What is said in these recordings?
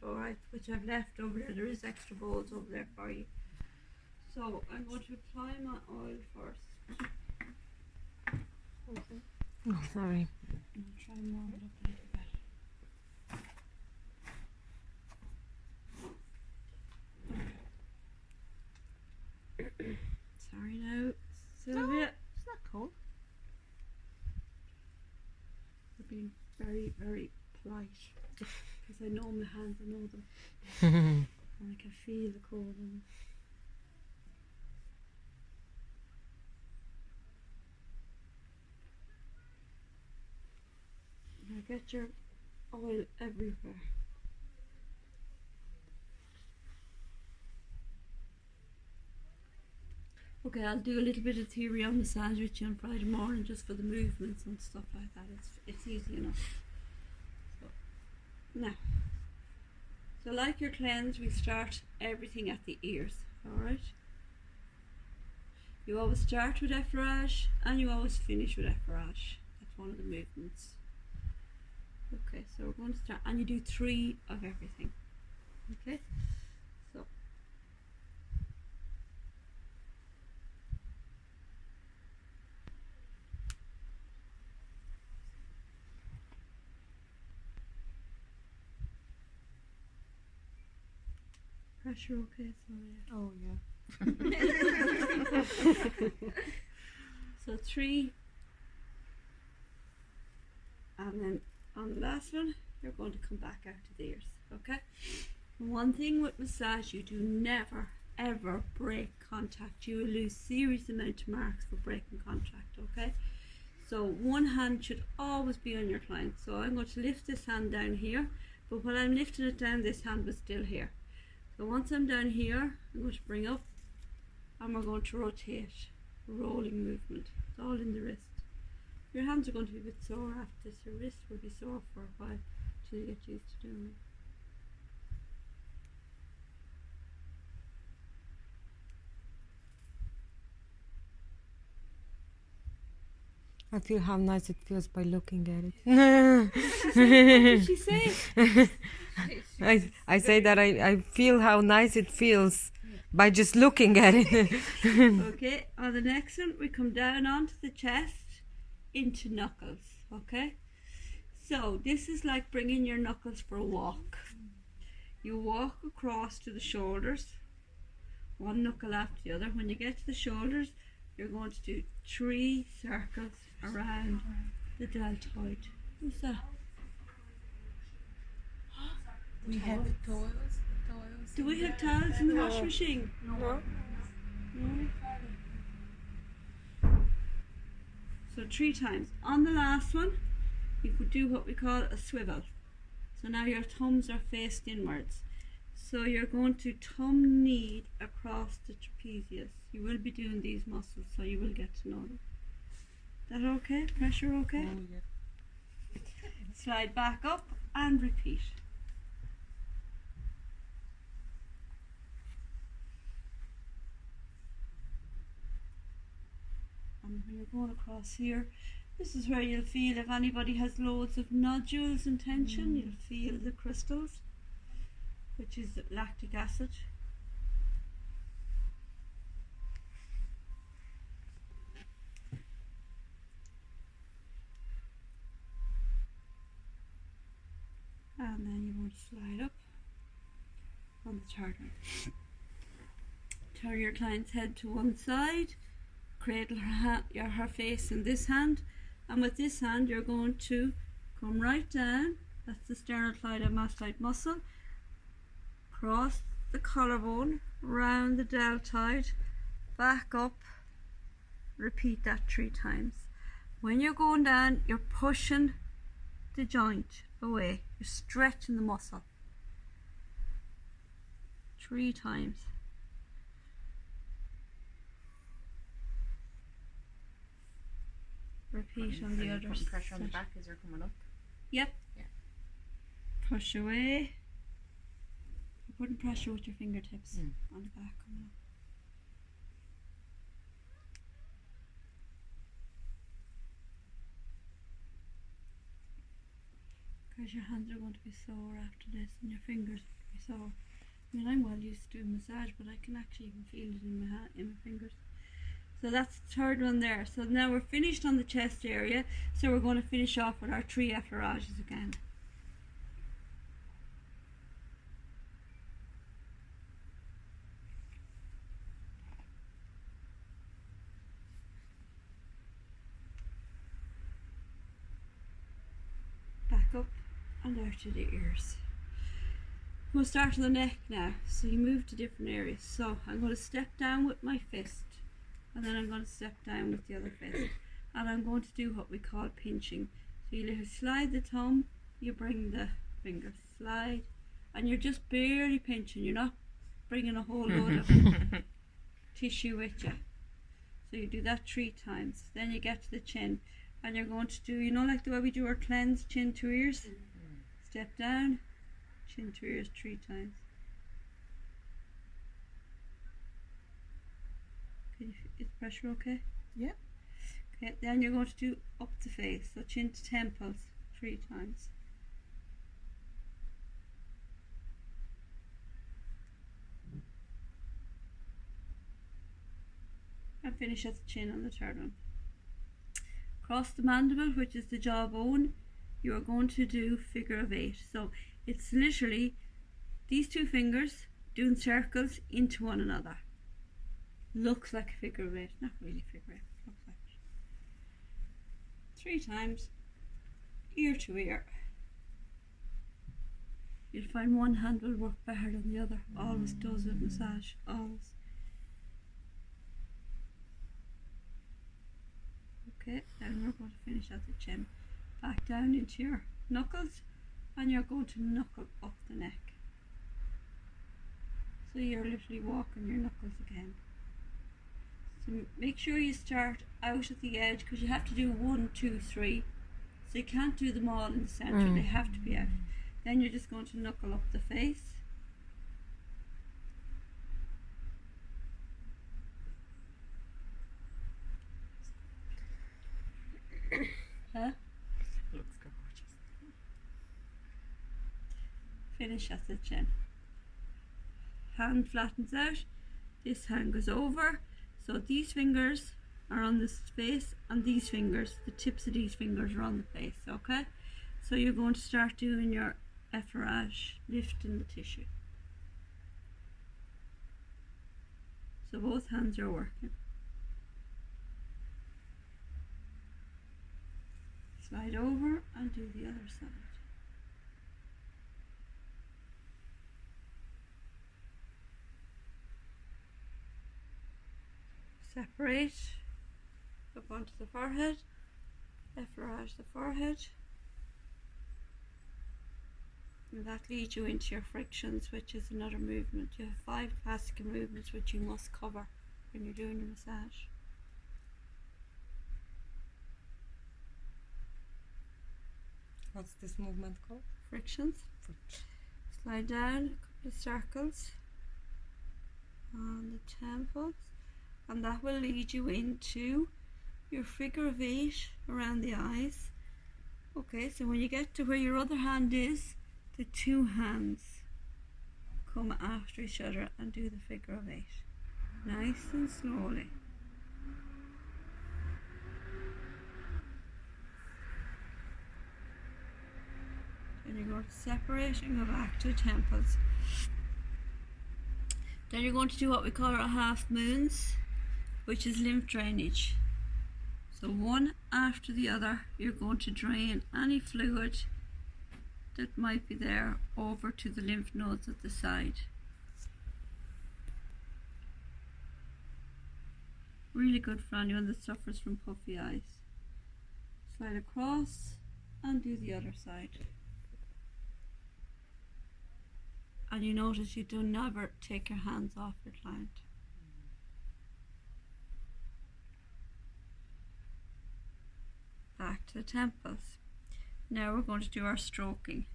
alright, which I've left over there. There is extra bowls over there for you. So I'm going to apply my oil first. Okay. Oh, sorry. And I'll try and warm it up a little bit. Sorry now, Sylvia. It's not cold. I've been very, very polite because I know my hands, I know them, and I can feel the cold in them. Now get your oil everywhere. Okay, I'll do a little bit of theory on massage with you on Friday morning just for the movements and stuff like that. It's easy enough. So, now, so like your cleanse, we start everything at the ears, alright? You always start with effleurage and you always finish with effleurage. That's one of the movements. Okay, so we're going to start, and you do 3 of everything. Okay, so. Pressure okay, Oh, yeah. so 3, and then on the last one you're going to come back out to the ears. Okay, one thing with massage, you do never ever break contact. You will lose serious amount of marks for breaking contact. Okay, so one hand should always be on your client. So I'm going to lift this hand down here, but when I'm lifting it down, this hand was still here. So once I'm down here, I'm going to bring up and we're going to rotate, rolling movement. It's all in the wrist. Your hands are going to be a bit sore after this. Your wrist will be sore for a while till you get used to doing it. I feel how nice it feels by looking at it. What did she say? I say that I feel how nice it feels by just looking at it. Okay, on the next one, we come down onto the chest into knuckles. Okay, so this is like bringing your knuckles for a walk. You walk across to the shoulders, one knuckle after the other. When you get to the shoulders, you're going to do 3 circles around the deltoid. Who's that? We have toils. Do we have towels in the washing machine? No. No. So 3 times. On the last one, you could do what we call a swivel. So now your thumbs are faced inwards. So you're going to thumb knead across the trapezius. You will be doing these muscles, so you will get to know them. That okay? Pressure okay? Oh, yeah. Slide back up and repeat. And when you're going across here, this is where you'll feel if anybody has loads of nodules and tension, you'll feel the crystals, which is lactic acid. And then you want to slide up on the third one. Turn your client's head to one side, cradle her face in this hand, and with this hand you're going to come right down, that's the sternocleidomastoid muscle, cross the collarbone, round the deltoid, back up, repeat that 3 times. When you're going down, you're pushing the joint away, you're stretching the muscle. 3 times. Repeat on the other Putting pressure on the side. back as you're coming up. Yep. Yeah. Push away. You're putting pressure with your fingertips on the back coming up. because your hands are going to be sore after this and your fingers will be sore. I mean, I'm well used to doing massage, but I can actually even feel it in my fingers. So that's the third one there. So now we're finished on the chest area, so we're going to finish off with our 3 effleurages again. Back up and out to the ears. We'll start on the neck now. So you move to different areas. So I'm going to step down with my fist, and then I'm going to step down with the other fist, and I'm going to do what we call pinching. So you slide the thumb, you bring the finger, slide, and you're just barely pinching. You're not bringing a whole load of tissue with you. So you do that 3 times. Then you get to the chin, and you're going to do, you know, like the way we do our cleanse, chin to ears. Step down, chin to ears 3 times. Is pressure okay? Yeah. Okay, then you're going to do up the face, so chin to temples 3 times. And finish at the chin on the third one. Across the mandible, which is the jawbone, you are going to do figure of 8. So it's literally these 2 fingers doing circles into one another. Looks like a figure of 8, not really figure 8, looks like it. 3 times, ear to ear. You'll find one hand will work better than the other. Always does with massage, always. Okay, then we're going to finish at the chin. Back down into your knuckles, and you're going to knuckle up the neck. So you're literally walking your knuckles again. So make sure you start out at the edge, because you have to do 1, 2, 3. So you can't do them all in the centre, they have to be out. Then you're just going to knuckle up the face. Huh? Looks gorgeous. Finish at the chin. Hand flattens out, this hand goes over. So these fingers are on this face, and these fingers, the tips of these fingers are on the face, okay? So you're going to start doing your effleurage, lifting the tissue. So both hands are working. Slide over and do the other side. Separate, up onto the forehead, effleurage the forehead, and that leads you into your frictions, which is another movement. You have 5 classical movements which you must cover when you're doing your massage. What's this movement called? Frictions. Slide down, a couple of circles on the temples, and that will lead you into your figure of 8 around the eyes. Okay, so when you get to where your other hand is, the 2 hands come after each other and do the figure of 8. Nice and slowly. Then you're going to separate and go back to temples. Then you're going to do what we call our half moons, which is lymph drainage. So one after the other, you're going to drain any fluid that might be there over to the lymph nodes at the side. Really good for anyone that suffers from puffy eyes. Slide across and do the other side. And you notice you do never take your hands off your client. Back to the temples. Now we're going to do our stroking.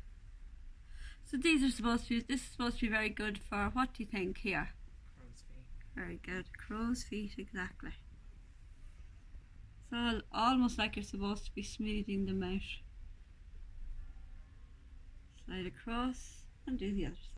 So these are supposed to be, this is supposed to be very good for, what do you think here? Crow's feet. Very good, crow's feet, exactly. So almost like you're supposed to be smoothing them out. Slide across and do the other side.